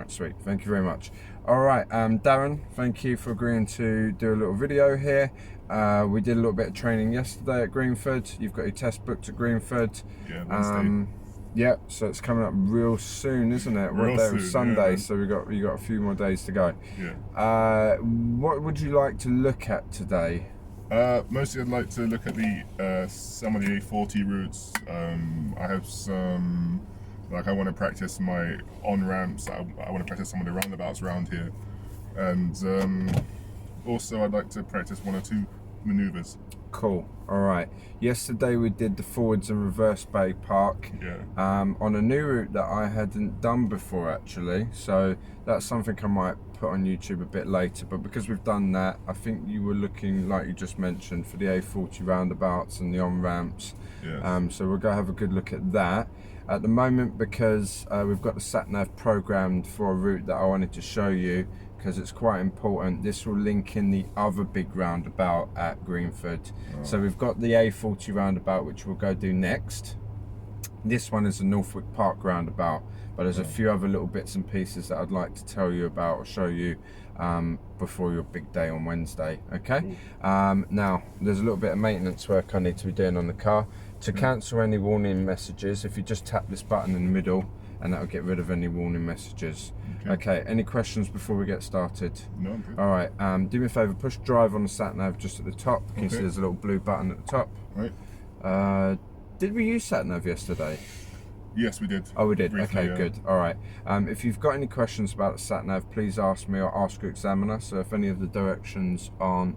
right, sweet. Thank you very much. All right, Darren, thank you for agreeing to do a little video here. We did a little bit of training yesterday at Greenford. You've got your test booked at Greenford. Yeah, Wednesday. Yeah, so it's coming up real soon, isn't it? Real Day soon, was Sunday, yeah. so we got a few more days to go. Yeah. What would you like to look at today? Mostly I'd like to look at the some of the A40 routes. I have some, like I want to practice my on-ramps. I want to practice some of the roundabouts around here. And also I'd like to practice one or two manoeuvres. Cool. All right. Yesterday we did the forwards and reverse bay park. Yeah. On a new route that I hadn't done before actually. So that's something I might put on YouTube a bit later. But because we've done that, I think you were looking, like you just mentioned, for the A40 roundabouts and the on ramps. Yes. So we'll go have a good look at that. At the moment, because we've got the sat-nav programmed for a route that I wanted to show you, because it's quite important. This will link in the other big roundabout at Greenford. So we've got the A40 roundabout, which we'll go do next. This one is the Norfolk Park roundabout, but there's a few other little bits and pieces that I'd like to tell you about or show you before your big day on Wednesday, okay? Now, there's a little bit of maintenance work I need to be doing on the car. To cancel any warning messages, if you just tap this button in the middle, and that'll get rid of any warning messages. Okay, any questions before we get started? No, I'm good. All right, do me a favor, push drive on the sat-nav just at the top. You can see there's a little blue button at the top. Right. Did we use sat-nav yesterday? Yes, we did. Oh, we did. Briefly, Okay, yeah. good. All right. If you've got any questions about the sat-nav, please ask me or ask your examiner. So if any of the directions aren't,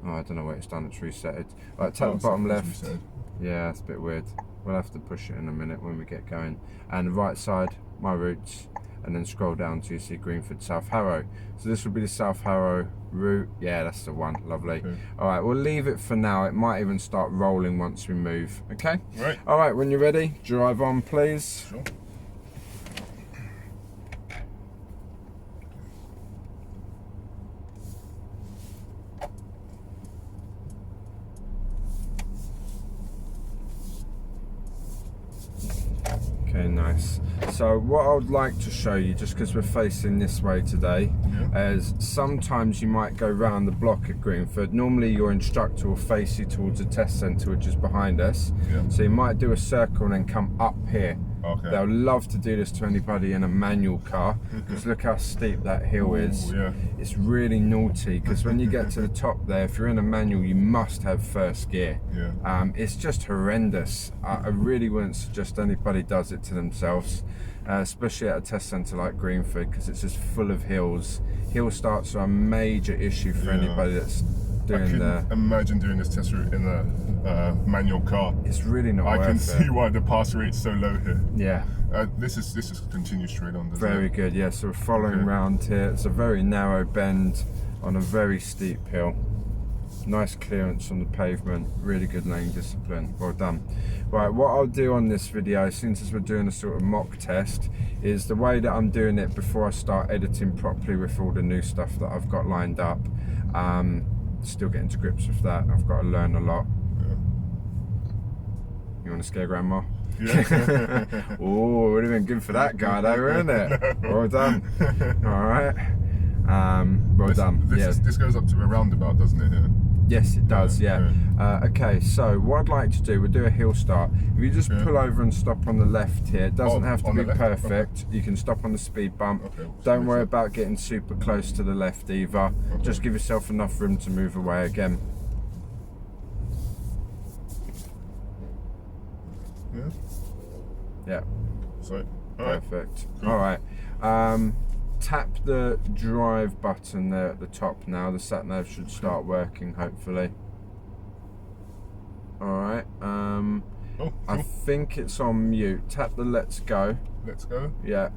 oh, I don't know what it's done. It's resetted. All right, tap the bottom left. Reset. Yeah, it's a bit weird. We'll have to push it in a minute when we get going. And the right side, my routes, and then scroll down to you see Greenford, South Harrow. So this will be the South Harrow route. Yeah, that's the one. Lovely. Okay. All right, we'll leave it for now. It might even start rolling once we move. Okay. Right. All right, when you're ready, drive on, please. Sure. Okay, nice. So what I would like to show you, just because we're facing this way today, is sometimes you might go round the block at Greenford. Normally your instructor will face you towards the test centre, which is behind us. So you might do a circle and then come up here. Okay. They'll love to do this to anybody in a manual car, because look how steep that hill is. Yeah. It's really naughty, because when you get to the top there, if you're in a manual, you must have first gear. Yeah. It's just horrendous. I really wouldn't suggest anybody does it to themselves, especially at a test centre like Greenford, because it's just full of hills. Hill starts are a major issue for anybody that's doing I can imagine doing this test route in a manual car. It's really not worth it. I can see why the pass rate's so low here. Yeah. This is continued straight on. Very good. Yeah. So we're following round here. It's a very narrow bend on a very steep hill. Nice clearance from the pavement. Really good lane discipline. Well done. Right. What I'll do on this video, since we're doing a sort of mock test, is the way that I'm doing it before I start editing properly with all the new stuff that I've got lined up. Still getting to grips with that. I've got to learn a lot. You want to scare grandma? Yeah. Oh, would have been good for that guy though, wouldn't it? Well done. All right. Well done. This goes up to a roundabout, doesn't it? Yeah. Yes, it does. Yeah. Okay. So what I'd like to do, we'll do a hill start. If you just pull over and stop on the left here, it doesn't have to be perfect. You can stop on the speed bump. Don't worry about getting super close to the left either. Just give yourself enough room to move away again. Yeah. So, perfect. All right. Tap the drive button there at the top now. The sat nav should start working, hopefully. All right. I think it's on mute. Tap the let's go. Let's go. Yeah.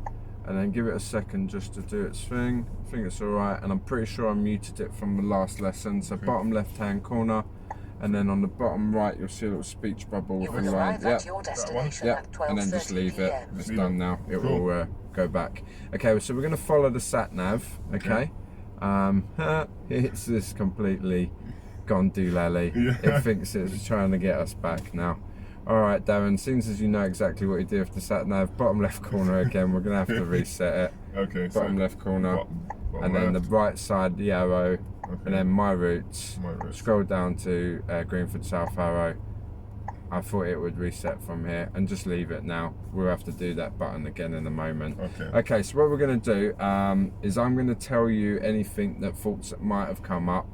And then give it a second just to do its thing. I think it's all right. And I'm pretty sure I muted it from the last lesson. So bottom left hand corner. And then on the bottom right, you'll see a little speech bubble with a line. Yeah, and then just leave it. It's done now. It will go back. Okay, so we're going to follow the sat nav. Okay. It's just completely gone doolally. It thinks it's trying to get us back now. All right, Darren, since as you know exactly what you do with the sat-nav, bottom left corner again, we're going to have to reset it. Okay, Bottom left corner, bottom and then left. the right side, the arrow, Okay. and then my routes. My routes. Scroll down to Greenford South arrow. I thought it would reset from here, and just leave it now. We'll have to do that button again in a moment. Okay. Okay, so what we're going to do is I'm going to tell you anything that thoughts that might have come up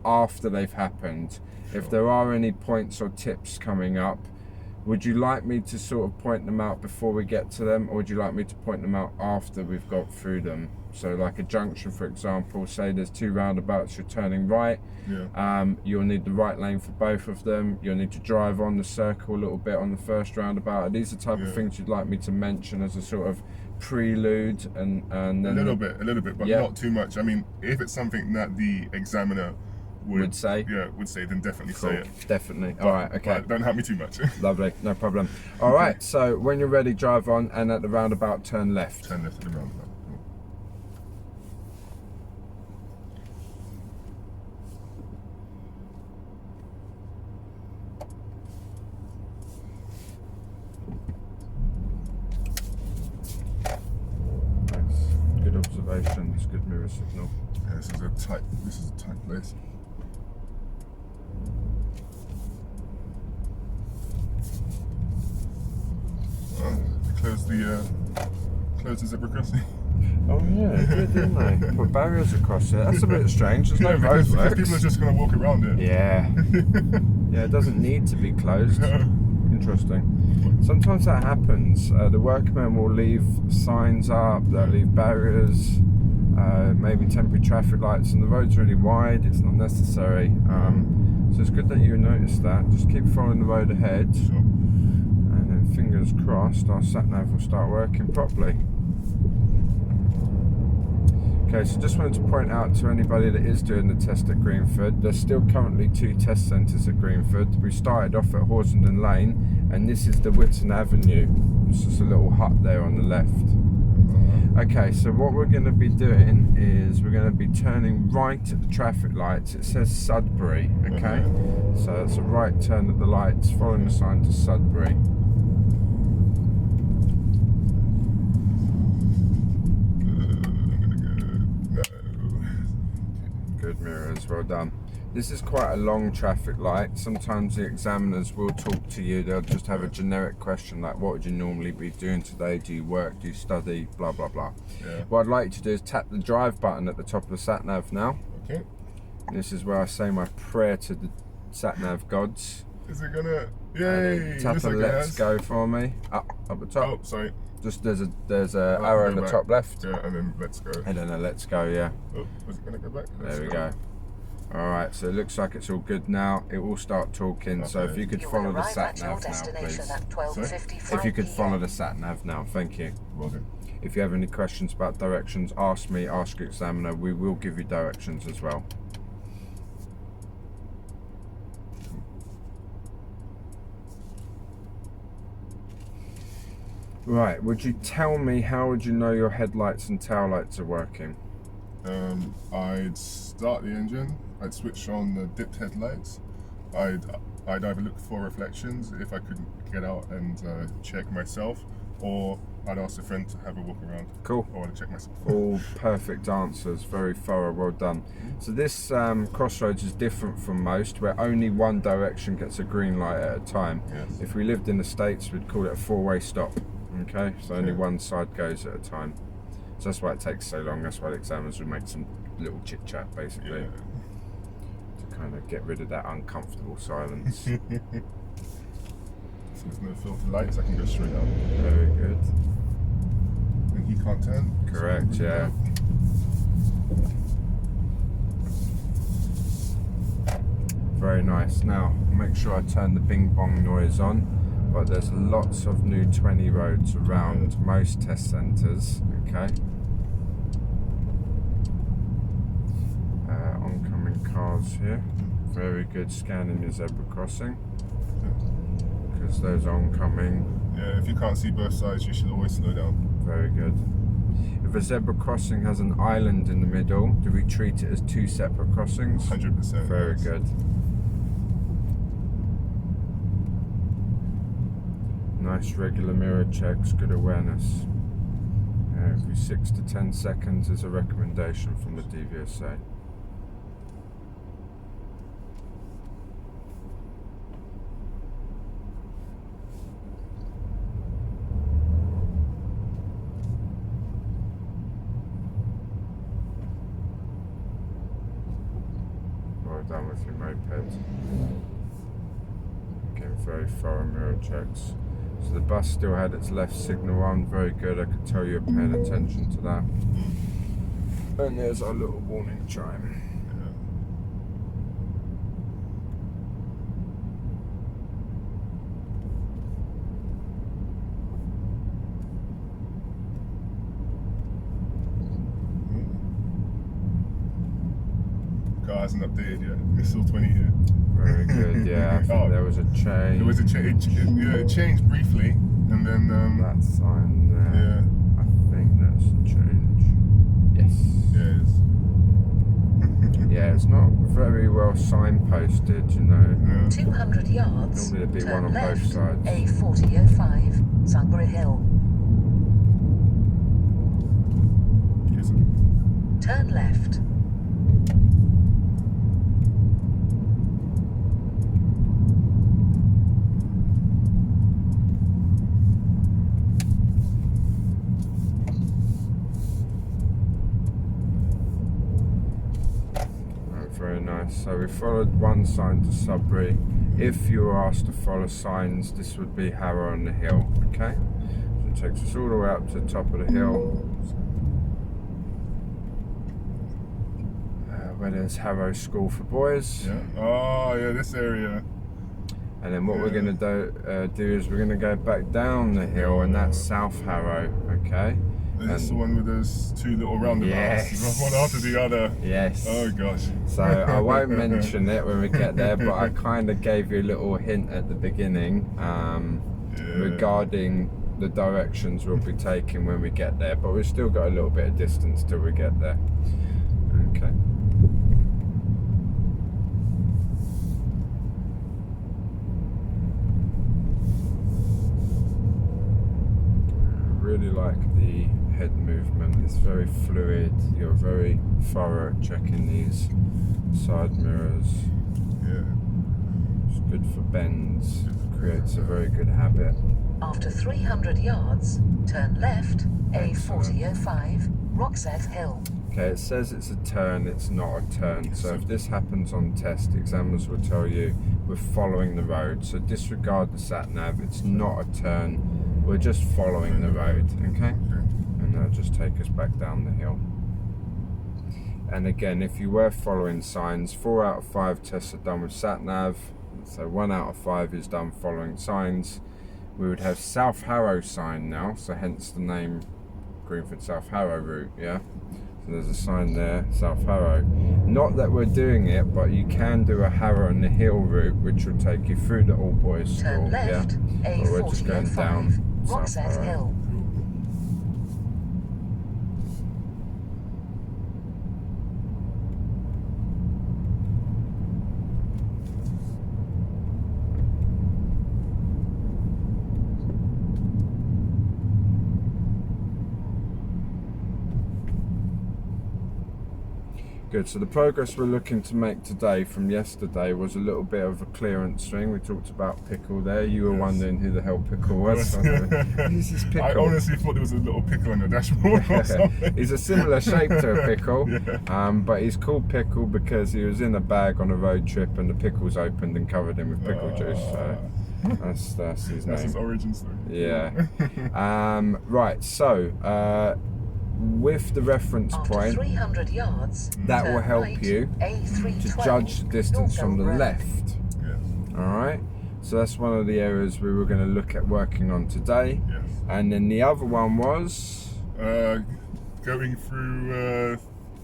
after they've happened. Sure. If there are any points or tips coming up, would you like me to sort of point them out before we get to them, or would you like me to point them out after we've got through them? So like a junction, for example, say there's two roundabouts, you're turning right. Yeah. You'll need the right lane for both of them. You'll need to drive on the circle a little bit on the first roundabout. Are these the type of things you'd like me to mention as a sort of prelude? And then a little bit, but not too much. I mean, if it's something that the examiner would say, then definitely cool. say it. Definitely. All right, okay. But don't help me too much. Lovely, no problem. All right, so when you're ready, drive on, and at the roundabout, turn left. Turn left at the roundabout. Cool. Nice. Good observations, good mirror signal. Yeah, this is a tight place. Close the zebra crossing. Oh yeah, they did, didn't they? Put barriers across it. That's a bit strange. There's no because roadworks. people are just going to walk around it. Yeah. Yeah, it doesn't need to be closed. Interesting. Sometimes that happens. The workmen will leave signs up, they'll leave barriers, maybe temporary traffic lights, and the road's really wide, it's not necessary. So it's good that you noticed that. Just keep following the road ahead. Sure. And then fingers crossed our sat-nav will start working properly. Okay, so just wanted to point out to anybody that is doing the test at Greenford, there's still currently 2 test centres at Greenford. We started off at Horsenden Lane, and this is the Whitton Avenue. It's just a little hut there on the left. Okay, so what we're going to be doing is we're going to be turning right at the traffic lights. It says Sudbury, okay? So it's a right turn at the lights, following the sign to Sudbury. Good mirrors, well done. This is quite a long traffic light. Sometimes the examiners will talk to you. They'll just have a generic question like, what would you normally be doing today? Do you work? Do you study? Blah, blah, blah. Yeah. What I'd like you to do is tap the drive button at the top of the sat-nav now. Okay. This is where I say my prayer to the sat-nav gods. Is it gonna... Yay! Tap a let's go for me. Up the top. Oh, sorry. Just there's a arrow in the top left. Yeah, and then let's go. And then a let's go, yeah. Oh, is it gonna go back? There we go. Alright, so it looks like it's all good now. It will start talking, so if you could follow the sat-nav now, please. If you could follow the sat-nav now, thank you. Will do. If you have any questions about directions, ask me, ask your examiner. We will give you directions as well. Right, would you tell me how would you know your headlights and tail lights are working? I'd start the engine, I'd switch on the dipped headlights, I'd either look for reflections if I couldn't get out and check myself, or I'd ask a friend to have a walk around. Cool. Or I'd check myself. All perfect answers, very thorough, well done. So this crossroads is different from most, where only one direction gets a green light at a time. Yes. If we lived in the States, we'd call it a 4-way stop. Okay, so only one side goes at a time. So that's why it takes so long. That's why the examiners would make some little chit chat, basically, to kind of get rid of that uncomfortable silence. So there's no filter lights, I can go straight up. Very good. And he can't turn. Correct, yeah. Very nice. Now, make sure I turn the bing bong noise on. But there's lots of new 20 roads around most test centres, okay? Oncoming cars here. Very good, scanning your zebra crossing. Because those oncoming... Yeah, if you can't see both sides, you should always slow down. Very good. If a zebra crossing has an island in the middle, do we treat it as 2 separate crossings? 100%. Very yes. good. Nice regular mirror checks, good awareness. Every 6 to 10 seconds is a recommendation from the DVSA. Well done with your moped. Again, very thorough mirror checks. So the bus still had its left signal on, very good. I could tell you were paying attention to that. And there's our little warning chime. Car hasn't updated yet. It's still 20 here. Very good, yeah. I think there was a change. There was a change. It changed briefly, and then That sign there. yeah, I think that's a change. Yes. yeah, Yeah, it's not very well signposted, you know. 200 yards. Normally there'd be turn one on left, both sides. A4005, Sunbury Hill. Yes. Turn left. Very nice. So we followed one sign to Sudbury. If you were asked to follow signs, this would be Harrow on the Hill. Okay? So it takes us all the way up to the top of the hill. Where there's Harrow School for Boys. Yeah. Oh, yeah, this area. And then what we're going to do is we're going to go back down the hill, and that's South Harrow. Okay? This is the one with those two little roundabouts, Yes. one after the other. Yes. Oh gosh. So I won't mention it when we get there, but I kind of gave you a little hint at the beginning regarding the directions we'll be taking when we get there. But we've still got a little bit of distance till we get there. Okay. Really like the head movement. It's very fluid. You're very thorough checking these side mirrors. Yeah. It's good for bends. Creates a very good habit. After 300 yards, turn left, A4005, Roxeth Hill. Okay, it says it's a turn, it's not a turn. So if this happens on test, examiners will tell you we're following the road. So disregard the sat-nav, it's not a turn. We're just following the road, okay? And that'll just take us back down the hill. And again, if you were following signs, 4 out of 5 tests are done with sat-nav. So 1 out of 5 is done following signs. We would have South Harrow sign now, so hence the name Greenford South Harrow route, yeah? So there's a sign there, South Harrow. Not that we're doing it, but you can do a Harrow on the Hill route, which will take you through the All Boys School, Turn left, yeah? But we're just going down A4005, South Roxeth Harrow. Hill. Good, so the progress we're looking to make today from yesterday was a little bit of a clearance swing. We talked about Pickle there. You were wondering who the hell Pickle was. Who's this Pickle? I honestly thought there was a little pickle on the dashboard or something. He's a similar shape to a pickle, Yeah. but he's called Pickle because he was in a bag on a road trip and the pickles opened and covered him with pickle juice. So that's his name. That's his origin story. Yeah. Right, so with the reference After point, 300 yards, that turn will help right, you A312, to judge the distance from the Norfolk Park. left. Yes. Alright, so that's one of the areas we were going to look at working on today. Yes. And then the other one was... Going through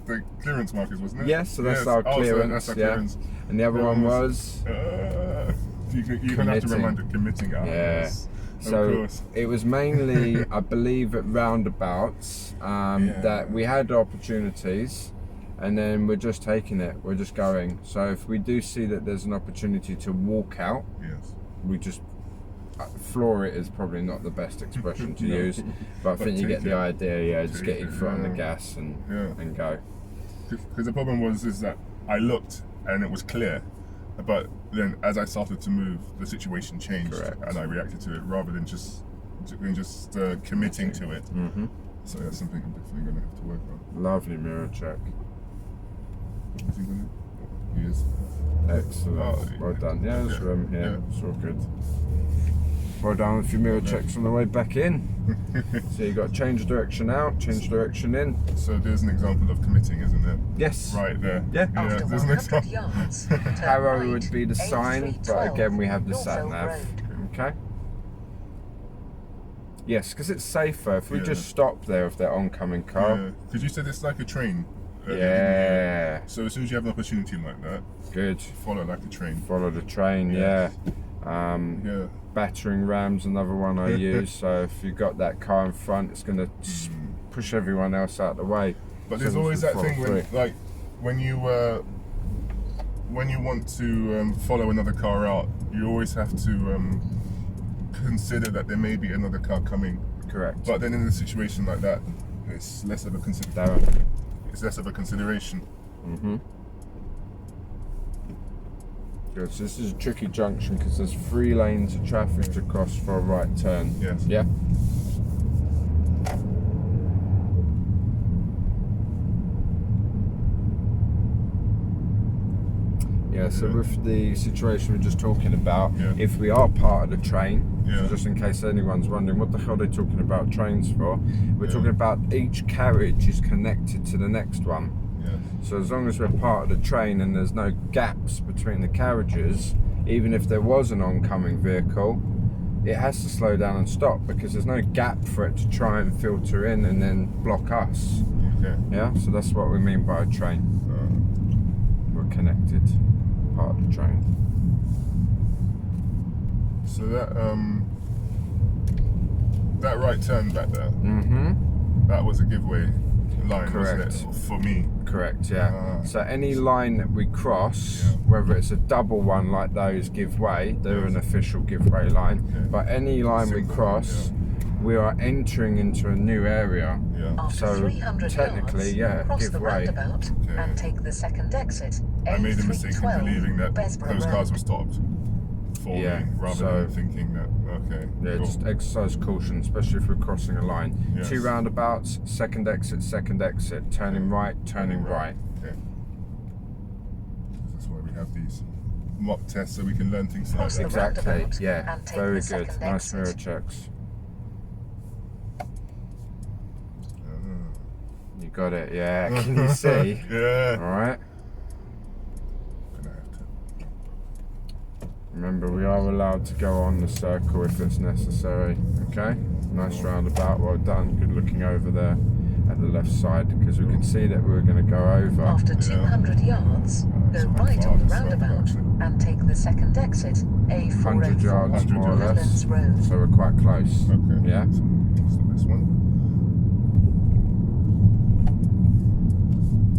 the clearance markers, wasn't it? Yes, so that's our clearance. So that's our yeah. clearance. And the other one was... You're going to have to remind it, committing. Yeah. Yes. So Of course. it was mainly, I believe, at roundabouts that we had opportunities, and then we're just taking it. We're just going. So if we do see that there's an opportunity to walk out, Yes. we just floor it is probably not the best expression to No. use, but I think you get take the it. idea. Yeah, just get Take your it, foot on the yeah. gas and Yeah. go. Because the problem is that I looked and it was clear, but then as I started to move, the situation changed. Correct. And I reacted to it rather than just committing to it. Mm-hmm. So that's something I'm definitely going to have to work on. Lovely mirror check. Is he going to? He is. Excellent. Oh, Well done. Yeah, there's yeah. room here. Yeah. It's all good. Well done with your mirror checks on the way back in. So you got to change direction out, change direction in. So there's an example of committing, isn't there? Yes. Right there. Yeah. After there's an 100 example. yards, turn Arrow right, would be the sign, but A312, again we have the Norfolk sat-nav. Road. Okay. Yes, because it's safer if we Yeah. just stop there with that oncoming car. Because you said it's like a train. earlier, didn't Yeah. you? So as soon as you have an opportunity like that, Good. follow like a train. Follow the train. Yeah. Yeah. Battering ram's another one I use. So if you've got that car in front, it's going to push everyone else out of the way. But there's So always we that follow thing through. when you want to follow another car out, you always have to consider that there may be another car coming. Correct. But then in a situation like that, it's less of a Darren. It's less of a consideration. Mm-hmm. Good. So this is a tricky junction because there's 3 lanes of traffic to cross for a right turn. Yes. Yeah. Yeah, so with the situation we're just talking about, Yeah. if we are part of the train, Yeah. so just in case anyone's wondering what the hell they're talking about trains for, we're talking about each carriage is connected to the next one. Yeah. So as long as we're part of the train and there's no gaps between the carriages, even if there was an oncoming vehicle, it has to slow down and stop because there's no gap for it to try and filter in and then block us. Okay. Yeah, so that's what we mean by a train. We're connected, part of the train. So that right turn back there, Mm-hmm. that was a giveaway line, Correct. wasn't it? For me. Correct, yeah. So any line that we cross, whether it's a double one like those give way, they're an official give way line. Yeah. But any line we Simple, cross, we are entering into a new area. Yeah. After So 300 technically, yards, yeah, cross give the way. roundabout Okay. and take the second exit. I made a mistake in A312, believing that Besborough those cars Road. were stopped for Yeah, me, rather so- than thinking that, okay. Yeah, cool. just exercise caution, especially if we're crossing a line. Yes. 2 roundabouts, second exit, turning right, turning right. Okay. That's why we have these mock tests, so we can learn things like Cross the that. Exactly, roundabout yeah, and take very the good. second Nice exit. mirror checks. You got it, yeah. Can you see? Yeah. Alright. Gonna have to. Remember, we are allowed to go on the circle if it's necessary. Okay? Nice roundabout, well done. Good looking over there at the left side because we can see that we're going to go over. After 200 yards, That's go not right far, on the that's not roundabout actually. and take the second exit. 100 yards 100 more or less. Woodlands Road. So we're quite close. Okay. Yeah? So this one.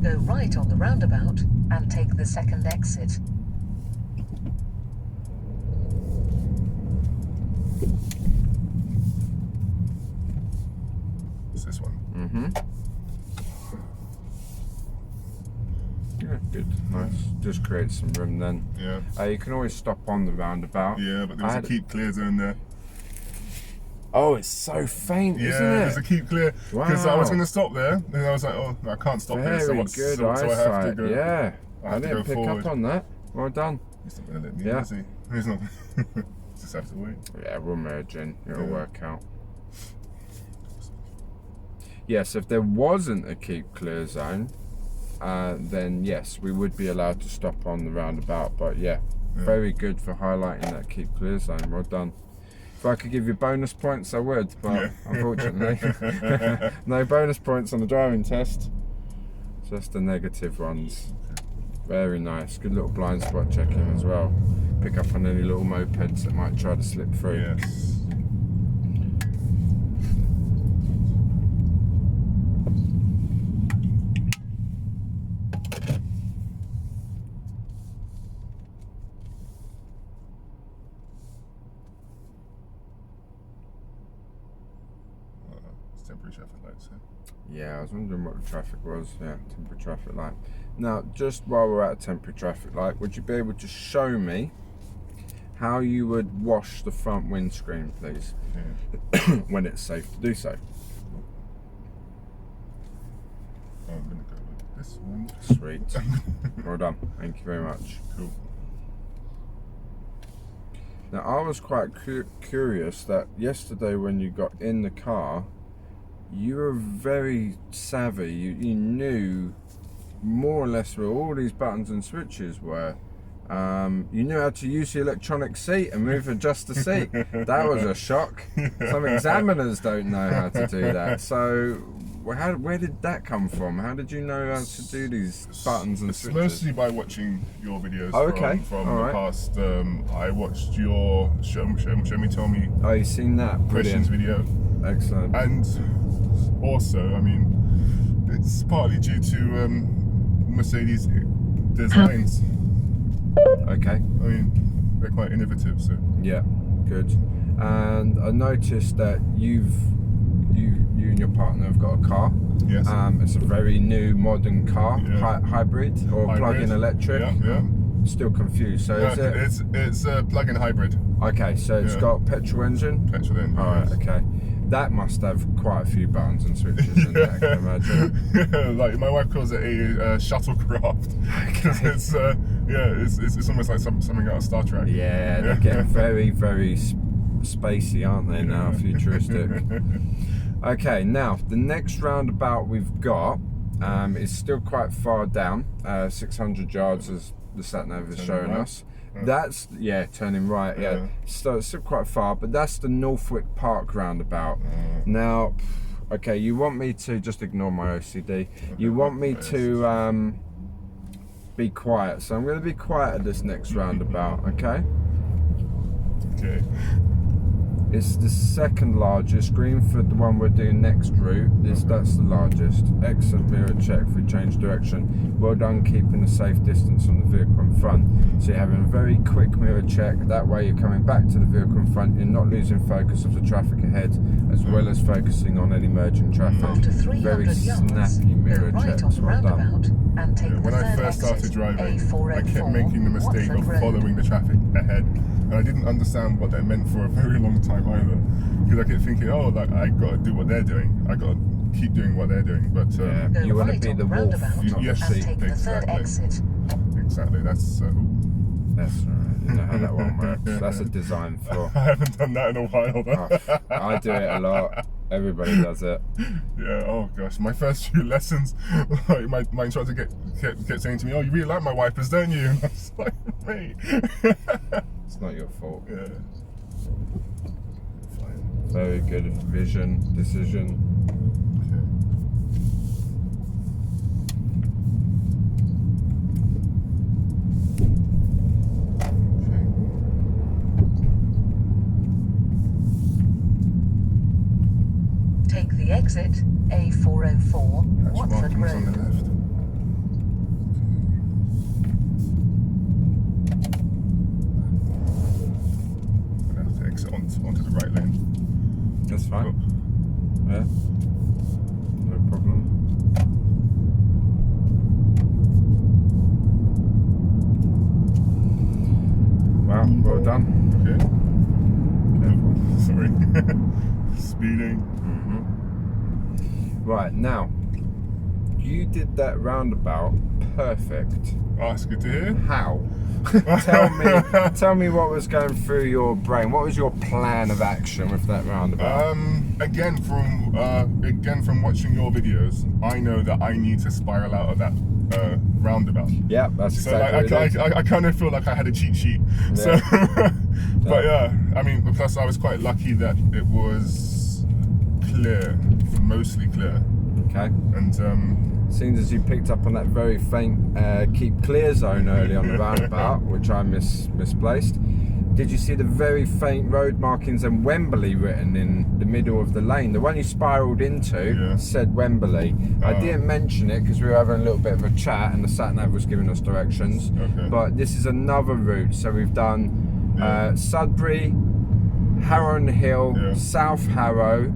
Go right on the roundabout and take the second exit. It's this one. Mm-hmm. Yeah, good. Nice. Just create some room then. Yeah. You can always stop on the roundabout. Yeah, but there was I a had- keep clear zone there. Oh, it's so faint, Yeah, isn't there's it? a keep clear. Because I was Wow. going to stop there, and I was like, oh, I can't stop here. Very So, good so I have to eyesight. go. Yeah. I I have to didn't go pick forward. up on that. Well done. He's not going to let me Yeah. in, is he? He's not. Just have to wait. Yeah, we'll merge in. It'll Yeah. work out. Yes, if there wasn't a keep clear zone, then yes, we would be allowed to stop on the roundabout. But yeah, very good for highlighting that keep clear zone. Well done. If I could give you bonus points, I would, but Yeah. unfortunately, no bonus points on the driving test. Just the negative ones. Very nice. Good little blind spot checking as well. Pick up on any little mopeds that might try to slip through. Yes. traffic lights. Yeah, I was wondering what the traffic was. Yeah, temporary traffic light. Now, just while we're at a temporary traffic light, would you be able to show me how you would wash the front windscreen, please? Yeah. When it's safe to do so. Oh, I'm gonna go with this one. Sweet. Well done. Thank you very much. Cool. Now, I was quite curious that yesterday when you got in the car, you were very savvy. You knew more or less where all these buttons and switches were. You knew how to use the electronic seat and adjust the seat. That was a shock. Some examiners don't know how to do that. So, where did that come from? How did you know how to do these buttons and switches? Mostly by watching your videos from All the right. past. I watched your Show Me Tell Me Oh, you've seen that? questions Brilliant. video. Excellent. And also, I mean, it's partly due to Mercedes designs. Okay. I mean, they're quite innovative, so. Yeah, good. And I noticed that you and your partner have got a car. Yes. It's a very new, modern car, Yeah. hybrid or Hybrid. plug-in electric. Yeah. Still confused. So is it? It's a plug-in hybrid. Okay, so it's Yeah. got petrol engine. Petrol engine. All right. yes. Okay. That must have quite a few buttons and switches in it, I can imagine. Like my wife calls it a shuttlecraft because it's almost like something out of Star Trek. Yeah, they're getting very, very spacey, aren't they now? Futuristic. Okay, now the next roundabout we've got is still quite far down, 600 yards as the sat-nav is showing right. us. That's, turning right, Yeah. So it's still quite far, but that's the Norfolk Park roundabout. Now, okay, you want me to, just ignore my OCD, you want me to be quiet, so I'm going to be quiet at this next roundabout, okay? Okay. It's the second largest. Greenford, the one we're doing next route, that's the largest. Excellent mirror check if we change direction. Well done keeping a safe distance from the vehicle in front. So you're having a very quick mirror check. That way you're coming back to the vehicle in front. You're not losing focus of the traffic ahead, as well as focusing on any merging traffic. After Very 300 yards, snappy mirror go right checks. on the Well done. roundabout and take the When I third first started exit, driving, A404, I kept making the mistake Watford of Road. following the traffic ahead, and I didn't understand what that meant for a very long time either. Because I kept thinking, oh, like I got to do what they're doing. I got to keep doing what they're doing. But Yeah. Go You wanna right be on the wolf, roundabout not the and sheep. take the third Exactly. exit. exactly, that's. That's all right. You know how that one works. That's a design flaw. I haven't done that in a while. Though. Oh, I do it a lot. Everybody does it. Yeah. Oh gosh, my first few lessons, like my instructor kept saying to me, "Oh, you really like my wipers, don't you?" And I was like, "Mate." It's not your fault. Yeah. Very good vision, decision. Take the exit, A404, Patch Watford markings on the Road. left. I'm gonna have to exit onto the right lane. That's fine. Oh. Yeah. No problem. Wow, well done. Okay. Careful. Sorry. Speeding. Right, now, you did that roundabout perfect. Oh, that's good to hear. How? Tell me what was going through your brain. What was your plan of action with that roundabout? Again from watching your videos, I know that I need to spiral out of that roundabout. Yeah, that's So exactly what it is. I kind of feel like I had a cheat sheet. Yeah. So, but yeah, I mean, plus I was quite lucky that it was clear, mostly clear, Okay. and Seems as you picked up on that very faint keep clear zone early on the roundabout, which I misplaced. Did you see the very faint road markings and Wembley written in the middle of the lane? The one you spiralled into said Wembley. I didn't mention it because we were having a little bit of a chat and the sat-nav was giving us directions. Okay. But this is another route. So we've done Sudbury, Harrow and Hill, South Harrow,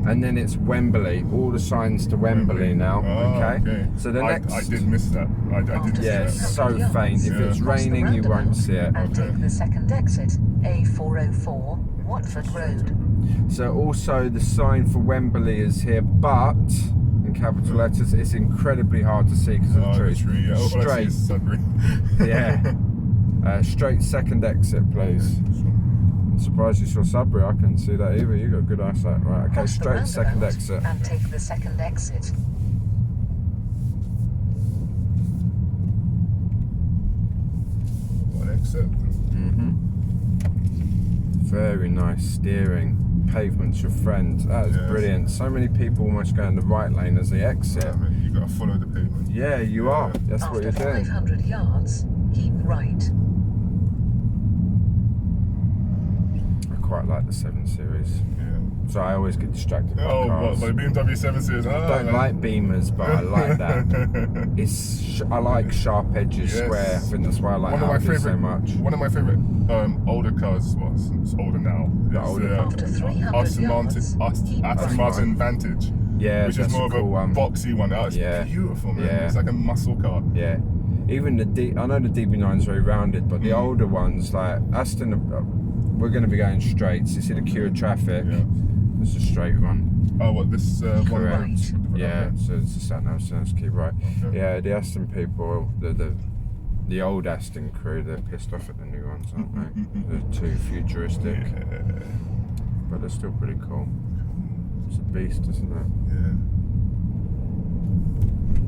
and then it's Wembley. All the signs to Wembley now. Oh, Okay. So the next. I did miss that. I did miss Yeah, that. it's so faint. If Yeah. it's Cross the raining, you won't roundabout see it. And take the second exit, A404, Watford Road. So also the sign for Wembley is here, but in capital letters, it's incredibly hard to see because of the trees. tree. Yeah. All I see Straight. is Sudbury. Yeah. Straight second exit, please. I'm surprised you saw Sudbury. I couldn't see that either. You got good eyesight, right? Okay, Cross the straight second roundabout exit. And take the second exit. One exit. Very nice steering. Pavement's your friend. That is Yes. brilliant. So many people almost go in the right lane as they exit. I mean, you got to follow the pavement. Yeah, you are. That's what After you're doing. 500 yards, keep right. I quite like the 7 Series. Yeah. So I always get distracted by Oh, cars. what, by BMW 7 Series? I don't like Beamers, but I like that. I like sharp edges, Yes. square. I think that's why I like One of my Audi favorite, so much. One of my favorite older cars. Well, it's older now. The is, older After 300 Aston yards, keep Aston right. Martin Vantage. Yeah, which that's is more a of cool a one. boxy one. Oh, it's Yeah. beautiful, man. Yeah. It's like a muscle car. Yeah. Even I know the DB9 is very rounded, but the older ones, like Aston, we're going to be going straight. So you see the queue of traffic. Yeah. It's a straight one. Oh, what this one? Correct. road? Yeah, Okay. so it's a sat-nav, so let's keep right. Okay. Yeah, the Aston people, the old Aston crew, they're pissed off at the new ones, aren't they? They're too futuristic, Yeah. but they're still pretty cool. It's a beast, isn't it? Yeah.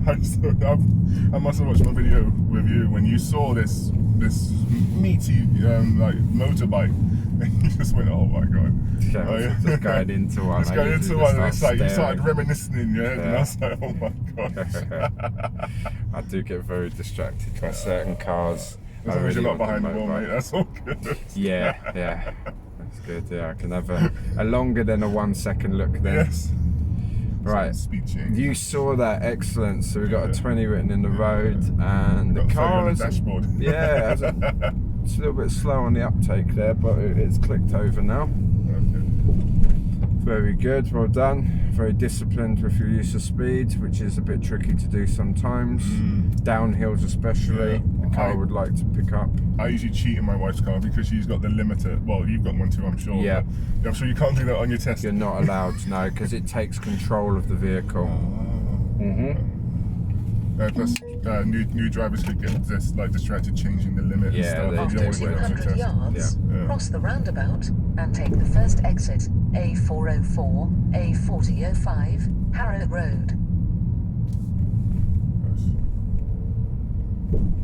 I must have watched my video with you when you saw this meaty like motorbike, and you just went, "Oh my god!" Yeah, Oh, yeah. just going into one. Just I going usually into one, and just it's like you start started reminiscing in your head, and I Yeah. was like, "Oh my god!" I do get very distracted by certain cars. As I long as you're really not want behind the the wheel, motorbike. mate, that's all good. Yeah, yeah. That's good, yeah. I can have a longer than a 1 second look then. Yes. Right. Speed change. You saw that, excellent. So we've got a Yeah. 20 written in the road, and Got the 30 car on the is dashboard. yeah, it's a little bit slow on the uptake there, but it's clicked over now. Okay. Very good, well done. Very disciplined with your use of speed, which is a bit tricky to do sometimes. Downhills especially, Yeah. the car would like to pick up. I usually cheat in my wife's car because she's got the limiter. Well, you've got one too, I'm sure. Yeah. But I'm sure you can't do that on your test. You're not allowed to know because it takes control of the vehicle. Plus, new drivers could get distracted changing the limit and Yeah, stuff. they You After don't want to do it on your 200 test. yards, Yeah. cross the roundabout and take the first exit, A404, A4005, Harrow Road.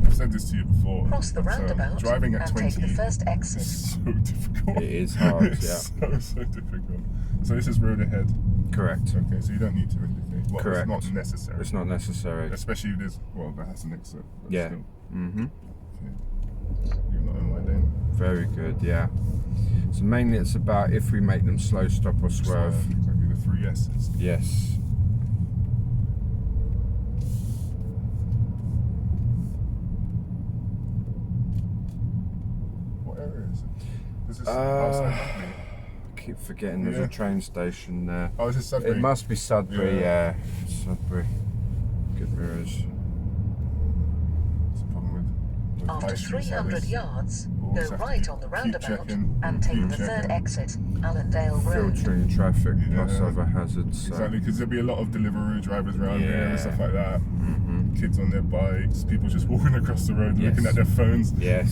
I've said this to you before. Cross the roundabout driving at and 20 take the first exit. is so difficult. It is hard, It's so difficult. So this is road ahead. Correct. Okay, so you don't need to indicate. Well, Correct. It's not necessary. It's not necessary. Especially if there's, well, that's an exit. But Yeah. Still. Mm-hmm. Okay. You're not in my lane. Very good, yeah. So mainly it's about if we make them slow, stop or swerve. Exactly, the 3 S's. Yes. What area is it? Is this outside Wembley? Keep forgetting there's Yeah. a train station there. Oh, is this Sudbury? It must be Sudbury, Yeah. yeah. Sudbury. Good mirrors. It's a problem with After high street 300 service. yards, Always go have to right on the keep roundabout checking, and take keep the third checking. exit, Allendale Road. Filtering traffic plus Yeah. other hazards. So. Exactly, because there'll be a lot of Deliveroo drivers around here Yeah. and stuff like that. Kids on their bikes, people just walking across the road Yes. looking at their phones. Yes.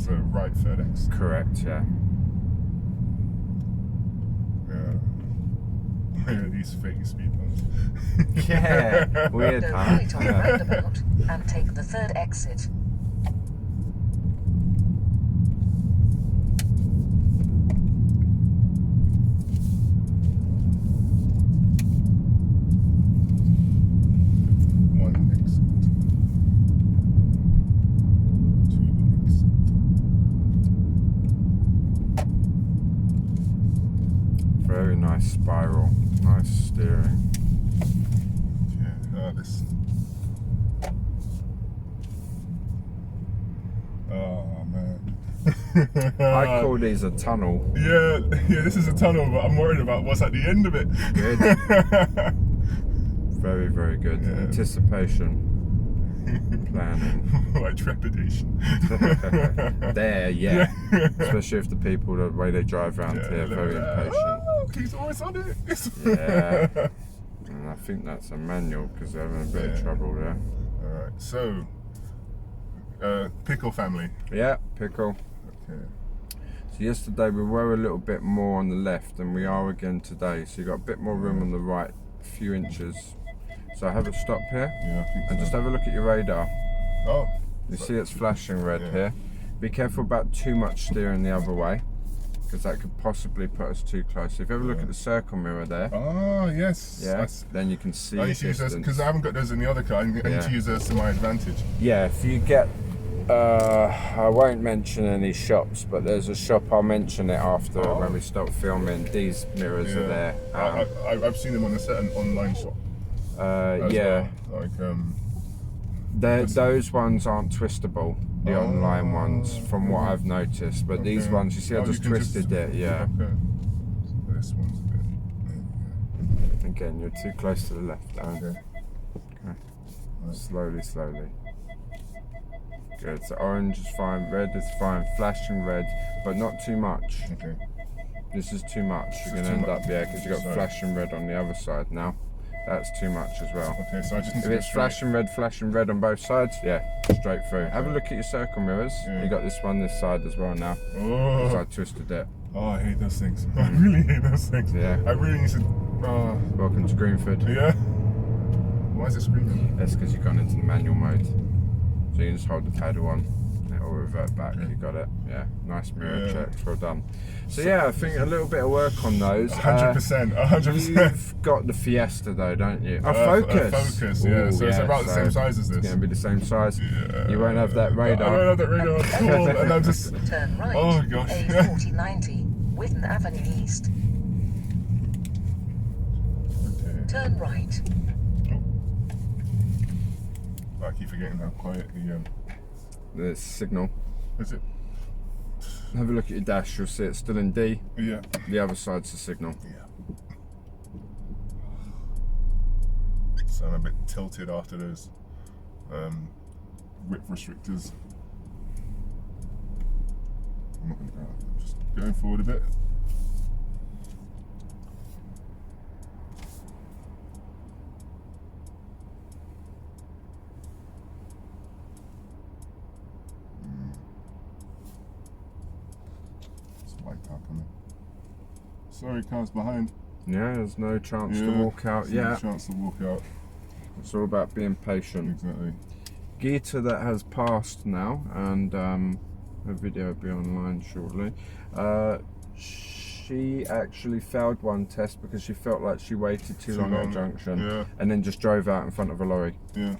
So right third exit. Correct, yeah. Yeah. These fake speed bumps. Yeah. Weird, Go huh? right on the roundabout and take the third exit. One exit. 2 exit. Very nice spiral. Nice steering. Yeah, this. Oh man. I call these a tunnel. Yeah, this is a tunnel, but I'm worried about what's at the end of it. Good. Very, very good. Yeah. Anticipation. Planning. Like trepidation. There, yeah. Especially if the people, the way they drive around here, very impatient. Oh, he's always on it. Yeah. And I think that's a manual because they're having a bit of trouble there. Alright, so, pickle family. Yeah, pickle. Okay. So yesterday we were a little bit more on the left than we are again today. So you got a bit more room on the right, a few inches. So have a stop here, Yeah, I think and so. just have a look at your radar. Oh. You see it's flashing red Yeah. here. Be careful about too much steering the other way, because that could possibly put us too close. If you have a look at the circle mirror there, Oh, yes. yeah, then you can see I used to use those distance. because I haven't got those in the other car. I need to use those to my advantage. Yeah, if you get, I won't mention any shops, but there's a shop, I'll mention it after when we stop filming. These mirrors are there. I've seen them on a certain online shop. As Yeah, well. Like those ones aren't twistable, the online ones, from what I've noticed. But these ones, you see, I just twisted it, yeah. Okay. This one's a bit. Again, you're too close to the left, Aaron. Okay. Okay. Slowly, slowly. Good. So orange is fine, red is fine, flashing red, but not too much. Okay. This is too much. You're This is going to too end up, much. yeah, because you've got Sorry. flashing red on the other side now. That's too much as well. Okay, so I just need If to go it's straight. flashing red on both sides, yeah, straight through. Have a look at your circle mirrors. Yeah. You got this one this side as well now. Because I Oh, twisted it. I hate those things. I really hate those things. Yeah. I really need to. Welcome to Greenford. Yeah. Why is it screaming? That's because you've gone into the manual mode. So you just hold the pedal on, and it'll revert back. You got it. Yeah, nice mirror checks. Well done. So yeah, I think a little bit of work on those. 100%. 100%. You've got the Fiesta though, don't you? Oh, Focus. Focus, yeah. Ooh, So it's about the same size as It's this. going to be the same size. Yeah. You won't have that radar. I don't have that radar at all. And I'm just. Turn right. Oh, gosh. A4090, Witten Avenue East. Okay. Turn right. I keep forgetting how quiet the. The signal. Is it? Have a look at your dash. You'll see it's still in D. Yeah. The other side's the signal. Yeah. So I'm a bit tilted after those width restrictors. I'm not gonna, just going forward a bit. It's a white car coming. Sorry, cars behind. Yeah, there's no chance to walk out there's no yet. chance to walk out. It's all about being patient. Exactly. Gita that has passed now, and her video will be online shortly. She actually failed one test because she felt like she waited too long at a junction, Yeah. and then just drove out in front of a lorry. Yeah.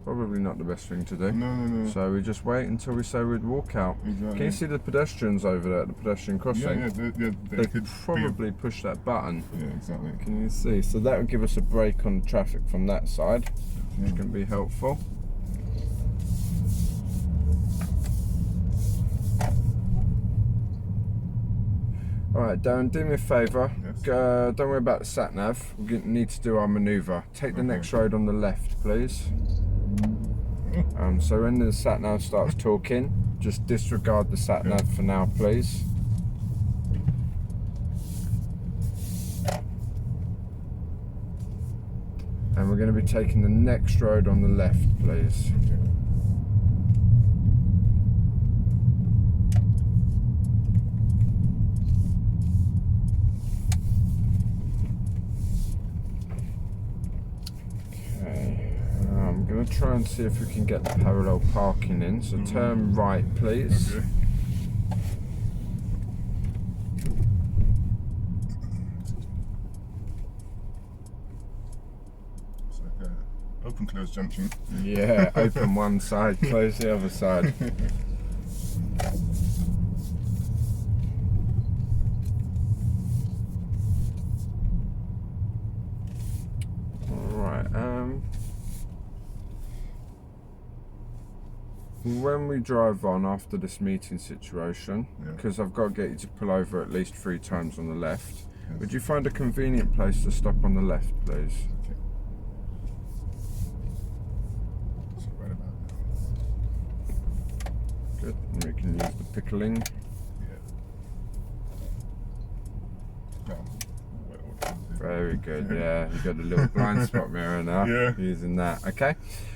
Probably not the best thing to do. No. So we just wait until we say we'd walk out. Exactly. Can you see the pedestrians over there at the pedestrian crossing? They They could probably push that button. Yeah, exactly. Can you see? So that would give us a break on traffic from that side, which can be helpful. Alright, Darren, do me a favour. Yes. Don't worry about the sat-nav. We need to do our manoeuvre. Take the next road on the left, please. So when the sat-nav starts talking, just disregard the sat-nav for now, please. And we're going to be taking the next road on the left, please. Okay. I'm going to try and see if we can get the parallel parking in. So turn right, please. Okay. It's like a open close junction. Yeah, open one side, close the other side. Alright, when we drive on after this meeting situation, Yeah. because I've got to get you to pull over at least 3 times on the left, Yes. would you find a convenient place to stop on the left, please? Okay. So right about now. Good. And we can use the pickling. Yeah. No. Very good, yeah. You've got a little blind spot mirror now. Yeah. Using that. Okay.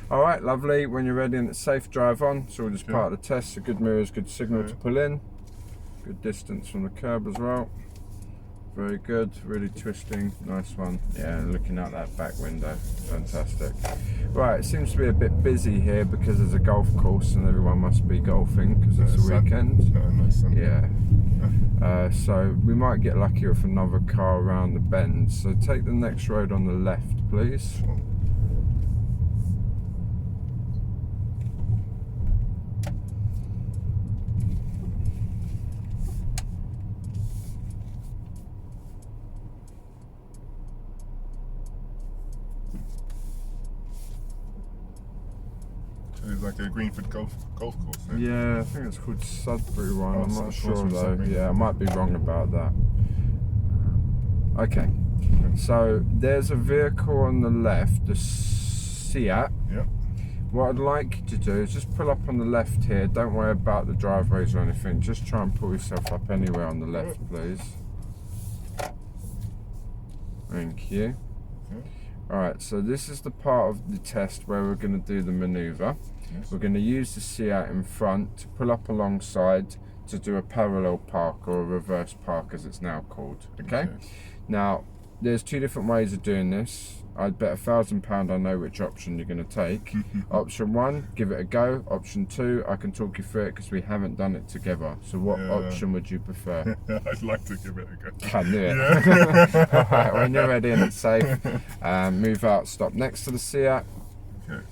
Alright, lovely. When you're ready and it's safe, drive on. So we'll just part of the test. So good mirrors, good signal to pull in. Good distance from the curb as well. Very good. Really twisting. Nice one. Yeah, and looking out that back window. Fantastic. Right, it seems to be a bit busy here because there's a golf course and everyone must be golfing because it's a weekend. Nice sun. Yeah. So we might get lucky with another car around the bend. So take the next road on the left, please. Sure. So it's like a Greenford golf course. Eh? Yeah, I think it's called Sudbury one. Oh, I'm so not it's sure from though. Sudbury. Yeah, I might be wrong about that. Okay. So there's a vehicle on the left, the Seat. Yeah. What I'd like you to do is just pull up on the left here. Don't worry about the driveways or anything. Just try and pull yourself up anywhere on the left, please. Thank you. Okay. Alright, so this is the part of the test where we're going to do the manoeuvre. Yes. We're going to use the Seat in front to pull up alongside to do a parallel park or a reverse park as it's now called. Okay? Now, there's 2 different ways of doing this. I'd bet £1,000 I know which option you're going to take. Option 1, give it a go. Option 2, I can talk you through it because we haven't done it together. So what option would you prefer? I'd like to give it a go. Can do it. Yeah. Alright, when you're ready and it's safe, move out, stop next to the Seat. Okay.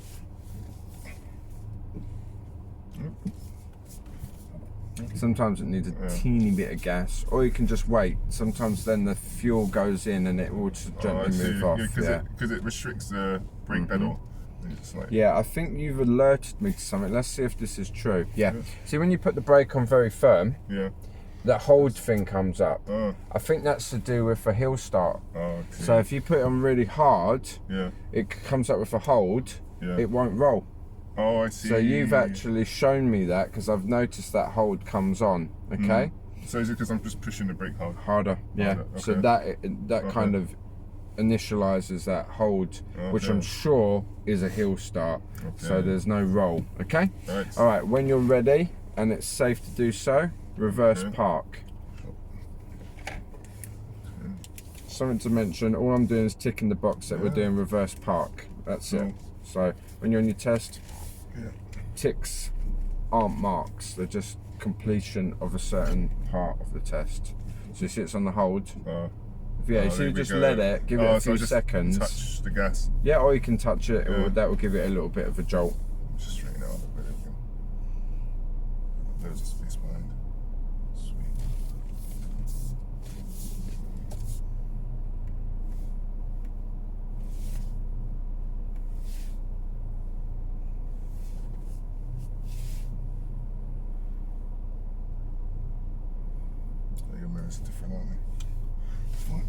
Sometimes it needs a teeny bit of gas, or you can just wait. Sometimes then the fuel goes in and it will just gently move off. Because it restricts the brake pedal. It's like, Yeah, I think you've alerted me to something. Let's see if this is true. Yeah. See, when you put the brake on very firm, yeah. that hold thing comes up. Oh. I think that's to do with a hill start. Oh, okay. So if you put it on really hard, Yeah. it comes up with a hold. Yeah. It won't roll. Oh, I see. So you've actually shown me that because I've noticed that hold comes on. Okay. So is it because I'm just pushing the brake hard? Harder. Yeah. Harder, So okay. that kind of initializes that hold, which Okay. I'm sure is a hill start. So Okay. there's no roll. Okay. Right. All right. When you're ready and it's safe to do so, reverse park. Something to mention. All I'm doing is ticking the box that we're doing reverse park. That's it. So when you're on your test, ticks aren't marks. They're just completion of a certain part of the test. So you see it's on the hold. Yeah, so you just let it, give it a few seconds. Touch the gas. Yeah, or you can touch it, or that will give it a little bit of a jolt. Just straighten it out a bit. There's a space behind. Sweet. Your mirrors are different, aren't they? What?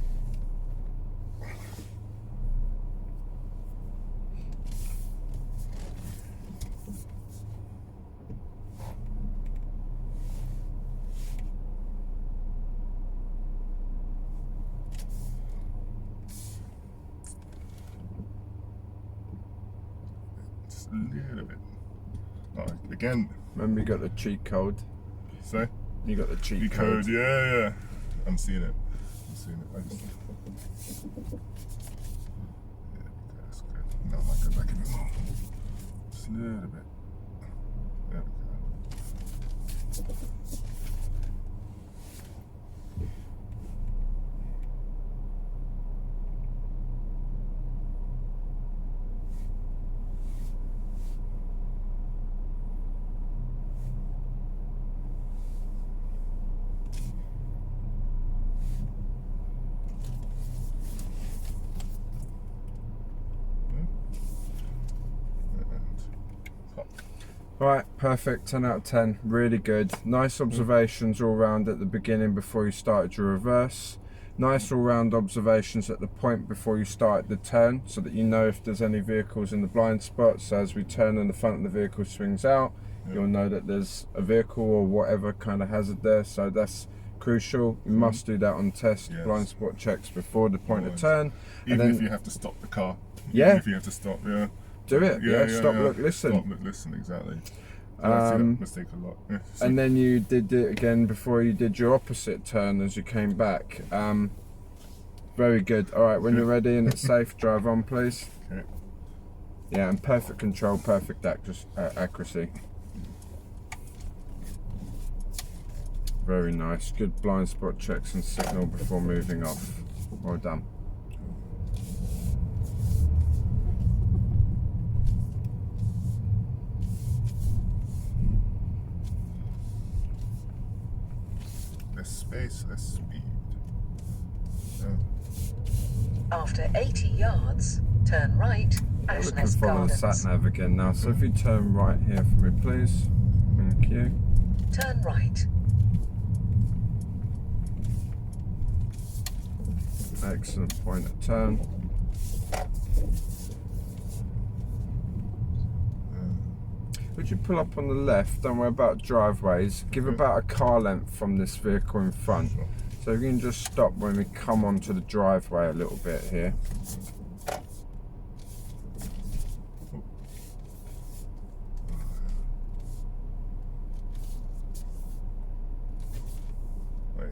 Just a little bit. Oh, again. Remember, you got the cheat code. So? You got the cheat code. code. Yeah. I'm seeing it. I just... Yeah, that's good. Now I might go back a bit more. Just a little bit. There we go. Right, perfect, 10 out of 10, really good. Nice observations all round at the beginning before you started your reverse. Nice all round observations at the point before you start the turn, so that you know if there's any vehicles in the blind spot. So as we turn and the front of the vehicle swings out, you'll know that there's a vehicle or whatever kind of hazard there. So that's crucial. You must do that on test, blind spot checks before the point of turn. Even and then, if you have to stop the car. Yeah. Even if you have to stop, do it, stop, look, listen. Stop, look, listen, exactly. I see that mistake a lot. And then you did it again before you did your opposite turn as you came back. Very good. All right, when you're ready and it's safe, drive on, please. Okay. Yeah, and perfect control, perfect accuracy. Very nice. Good blind spot checks and signal before moving off. Well done. Less space, less speed. After 80 yards, turn right, We can Ashness follow the Gardens. sat-nav again now. So if you turn right here for me, please. Thank you. Turn right. Excellent point of turn. Would you pull up on the left? Don't worry about driveways. Give about a car length from this vehicle in front. So if you can just stop when we come onto the driveway a little bit here.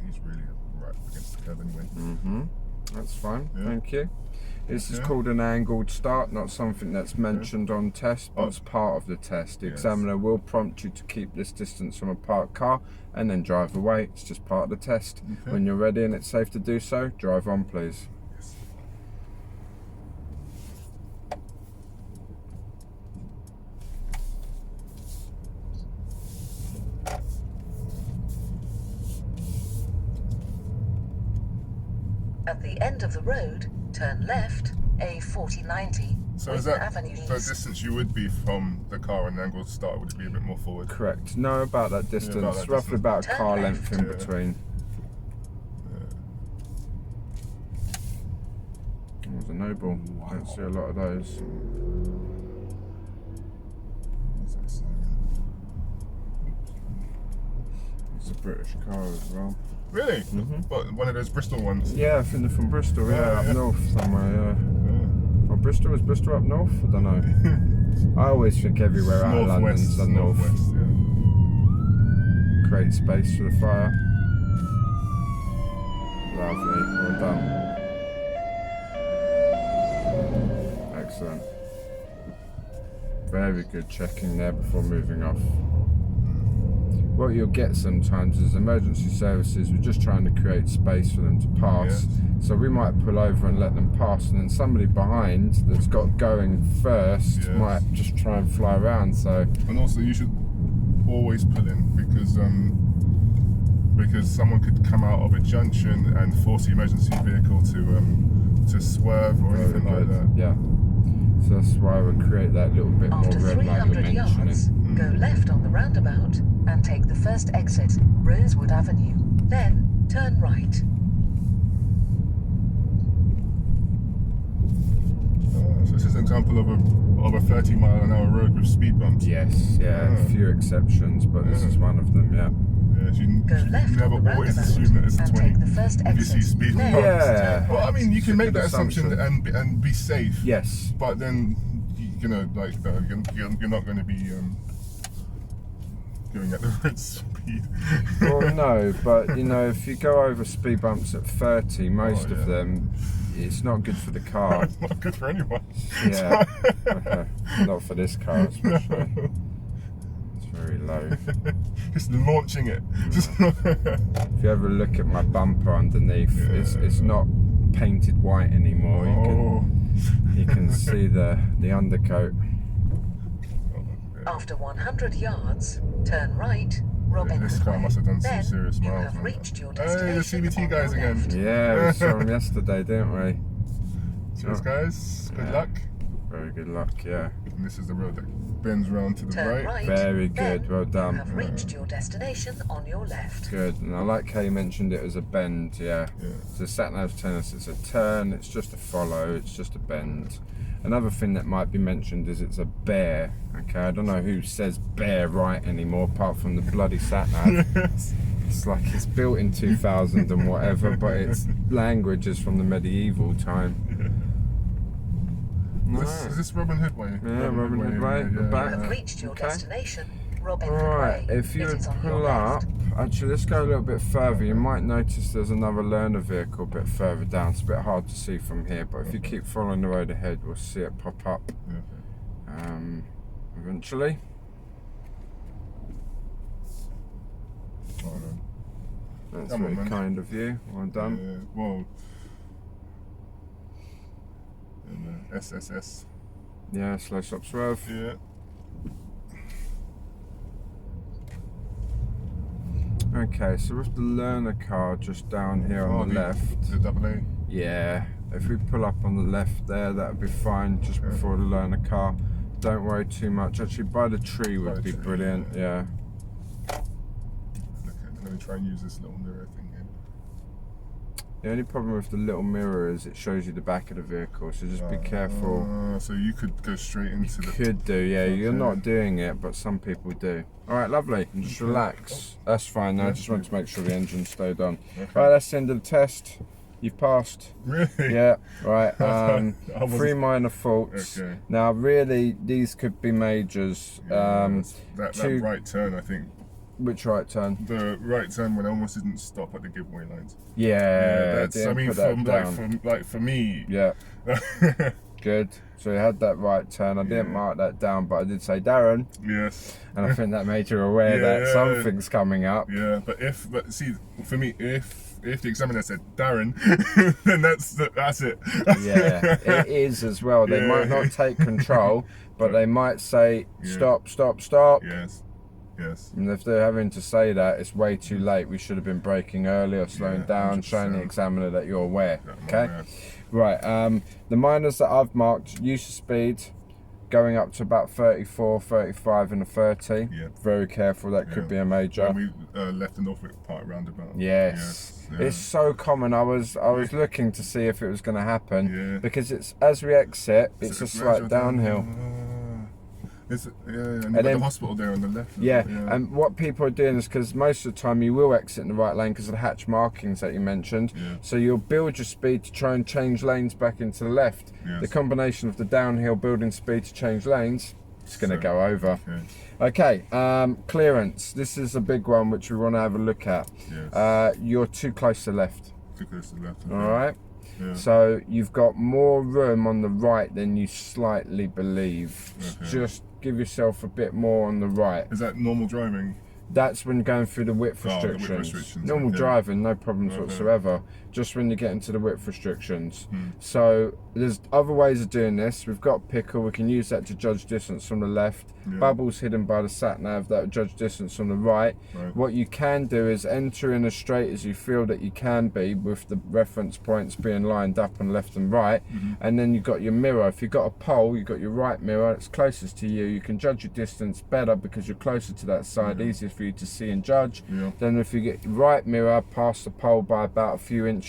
He's really right against the curve anyway. That's fine, thank you. This is called an angled start, not something that's mentioned on test, but it's part of the test. The examiner will prompt you to keep this distance from a parked car and then drive away. It's just part of the test. When you're ready and it's safe to do so, drive on, please. At the end of the road, turn left, A4090. So is that the distance you would be from the car and angled start? Would it be a bit more forward? Correct. Know about that distance. about that Roughly distance. about a Turn car left. length in between. There's a Noble. Don't see a lot of those. What's that siren? It's a British car as well. Really? But one of those Bristol ones? Yeah, I think they're from Bristol. Yeah, up yeah. north somewhere. Yeah. Or Bristol, is Bristol up north? I don't know. I always think everywhere out of London's up north. Northwest, yeah. Create space for the fire. Lovely, well done. Excellent. Very good checking there before moving off. What you'll get sometimes is emergency services, we're just trying to create space for them to pass. So we might pull over and let them pass, and then somebody behind that's got going first might just try and fly around. So, and also you should always pull in because someone could come out of a junction and force the emergency vehicle to swerve or anything like that. Yeah. So that's why we create that little bit more After red light you're 300 yards, mentioning. go left on the roundabout and take the first exit, Rosewood Avenue. Then turn right. So this is an example of a 30-mile-an-hour road with speed bumps. Yes, yeah, a few exceptions, but this is one of them, yeah. Yeah, you Go left never on the always roundabout assume that it's a and 20 take the first if you see exit. speed Then bumps. Yeah. turn Well, I mean, you can It's a make good that assumption assumption. and be safe. Yes. But then, you're not going to be going at the right speed. Well, no, but you know, if you go over speed bumps at 30, most of them, it's not good for the car. It's not good for anyone. Yeah, okay. Not for this car especially. It's very low. Just launching it. Just If you ever look at my bumper underneath, it's not painted white anymore. You can see the undercoat. After 100 yards, turn right, Robin. This car must have done some Then serious you miles. have man. reached your Hey, the destination. CBT on guys your again. left. Yeah, we saw them yesterday, didn't we? Cheers, guys. Good luck. Very good luck, yeah. And this is the road that bends round to the Turn right. right. Very good, then well done. You have reached your destination on your left. Good, and I like how you mentioned it as a bend, yeah. Yeah. So sat-nav's telling us it's a turn, it's just a follow, it's just a bend. Another thing that might be mentioned is it's a bear, okay? I don't know who says bear right anymore, apart from the bloody sat-nav. Yes. It's like it's built in 2000 and whatever, but its language is from the medieval time. Is this Robin Hood Way? Yeah, Robin Hood Way, the back. You have reached your Okay. destination, Robin Hood Alright, Way. if you It is on your pull up, left. actually let's go a little bit further. You might notice there's another learner vehicle a bit further down. It's a bit hard to see from here, but if you keep following the road ahead, we'll see it pop up Yeah. eventually. Oh, no. That's Come on, very man. kind of you. Well done. Yeah, well, and, SSS. Yeah, slow stop swerve. Yeah. Okay, so with the learner car just down here on the left. The double A. Yeah, if we pull up on the left there, that would be fine just before the learner car. Don't worry too much. Actually, by the tree By would the be tree, brilliant. Yeah. Okay, let me try and use this little mirror thing here. The only problem with the little mirror is it shows you the back of the vehicle, so just be careful. So you could go straight into the. Could do, yeah. You're Okay. not doing it, but some people do. All right, lovely. And just relax. That's fine. No, I just want to make sure the engine stayed on. Okay. Right, that's the end of the test. You've passed. Really? Yeah. Right. I wasn't- 3 minor faults. Okay. Now, really, these could be majors. That two- right turn, I think. Which right turn? The right turn when I almost didn't stop at the giveaway lines. Yeah. That's. I didn't mean, put that for me. Yeah. Good. So you had that right turn. I didn't mark that down, but I did say Darren, Yes. and I think that made you aware that Yeah. something's coming up. Yeah, but see, for me, if the examiner said Darren, then that's it. Yeah, it is as well. They might not take control, but they might say stop, stop, stop. Yes. Yes. And if they're having to say that, it's way too late. We should have been braking early or slowing Yeah, down, showing the 100%. examiner that you're aware. Yeah, I'm Okay. aware. Right. The minors that I've marked, use of speed, going up to about 34, 35 and a 30. Yeah. Very careful. That could be a major. When we left the Norfolk Park roundabout. Yes. Yeah. It's so common. I was looking to see if it was going to happen Yeah. because it's as we exit, it's a slight downhill. And you've got then- the hospital there on the left. Yeah, and what people are doing is because most of the time you will exit in the right lane because of the hatch markings that you mentioned. Yeah. So you'll build your speed to try and change lanes back into the left. Yes. The combination of the downhill building speed to change lanes, it's going to go over. Okay. Okay, clearance. This is a big one which we want to have a look at. Yes. You're too close to the left. Too close to the left. All right. Yeah. So you've got more room on the right than you slightly believe. Okay. Just give yourself a bit more on the right. Is that normal driving? That's when going through the width Oh, the width restrictions. restrictions, Normal okay. driving, no problems Okay. whatsoever. Just when you get into the width restrictions. So there's other ways of doing this. We've got pickle. We can use that to judge distance from the left. Yeah. Bubbles hidden by the sat nav that will judge distance from the right. Right. What you can do is enter in as straight as you feel that you can be, with the reference points being lined up on left and right. And then you've got your mirror. If you've got a pole, you've got your right mirror. It's closest to you. You can judge your distance better because you're closer to that side. Easier for you to see and judge. Yeah. Then if you get your right mirror past the pole by about a few inches,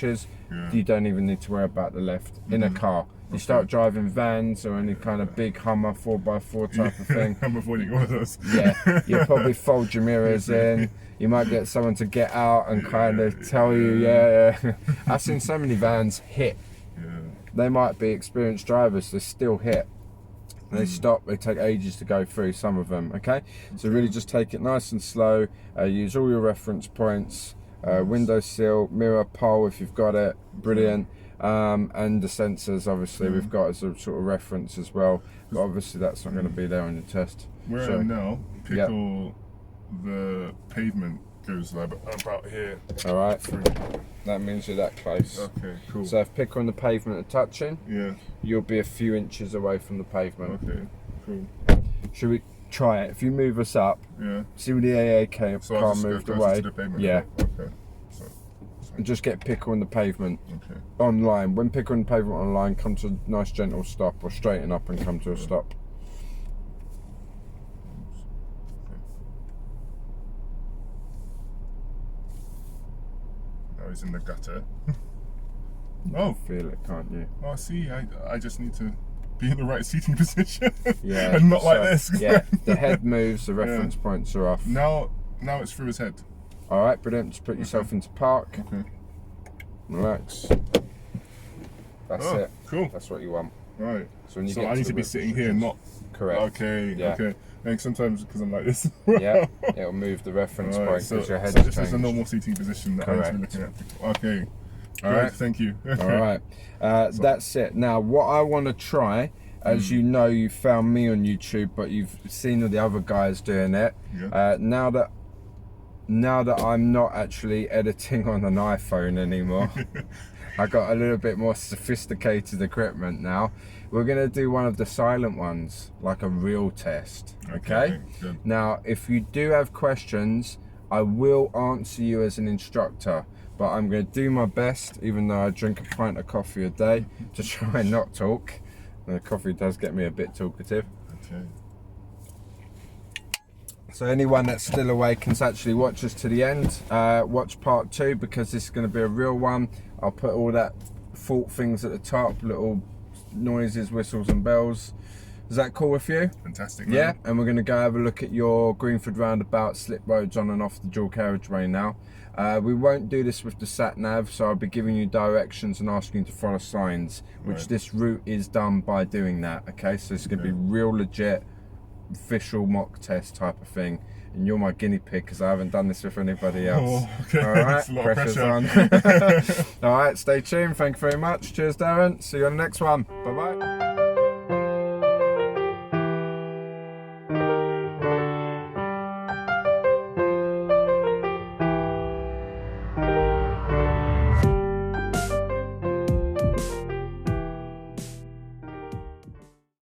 Yeah. you don't even need to worry about the left in a car. You start driving vans or any kind of big Hummer 4x4 type of thing. I'm avoiding all of those. Yeah, you'll probably fold your mirrors in. You might get someone to get out and kind of tell you, yeah. I've seen so many vans hit. Yeah. They might be experienced drivers, they still hit. They stop, they take ages to go through, some of them, okay? So really just take it nice and slow, use all your reference points, windowsill, mirror, pole if you've got it, brilliant. And the sensors, obviously, we've got as a sort of reference as well. But obviously that's not going to be there on your test. Where So- I am now, pickle, the pavement goes like about here. All right, that means you're that close. Okay, cool. So if pickle and the pavement are touching, Yeah. you'll be a few inches away from the pavement. Okay, cool. Should we try it? If you move us up, Yeah. see where the AAK So I'll car just go moved closer away. to the pavement. Yeah. Okay. So and just get pickle in the pavement Okay. online. When pickle in the pavement online, come to a nice gentle stop, or straighten up and come to a stop. Now he's in the gutter. You Oh, can feel it, can't you? oh, see, I just need to be in the right seating position. Yeah. And not like so- this. Yeah, the head moves, the reference points are off. Now it's through his head. All right, brilliant. Just put yourself into park. Okay. Relax. That's Oh, it. cool. That's what you want. Right. So when you So get I to need the to be whip sitting here, not. correct. Okay. Yeah. Okay. And sometimes because I'm like this. Yeah, it'll move the reference Right, point so, because your head's so this changed. is the normal seating position that I need to be looking at. Okay. All Good, right. Thank you. All right, that's it. Now, what I want to try, as you know, you found me on YouTube, but you've seen all the other guys doing it. Yeah. Now that I'm not actually editing on an iPhone anymore, I got a little bit more sophisticated equipment now. We're gonna do one of the silent ones, like a real test. Okay. Good. Now, if you do have questions, I will answer you as an instructor, but I'm going to do my best, even though I drink a pint of coffee a day, to try and not talk. And the coffee does get me a bit talkative. Okay. So anyone that's still awake can actually watch us to the end. Watch part 2 because this is going to be a real one. I'll put all that fault things at the top, little noises, whistles and bells. Is that cool with you? Fantastic. Man. Yeah, and we're going to go have a look at your Greenford roundabout slip roads on and off the dual carriageway now. We won't do this with the sat-nav, so I'll be giving you directions and asking you to follow signs, which Right. this route is done by doing that, okay? So it's going to be real legit, official mock test type of thing. And you're my guinea pig because I haven't done this with anybody else. Oh, okay. All right, That's a lot of pressure's pressure. on. All right, stay tuned. Thank you very much. Cheers, Darren. See you on the next one. Bye-bye.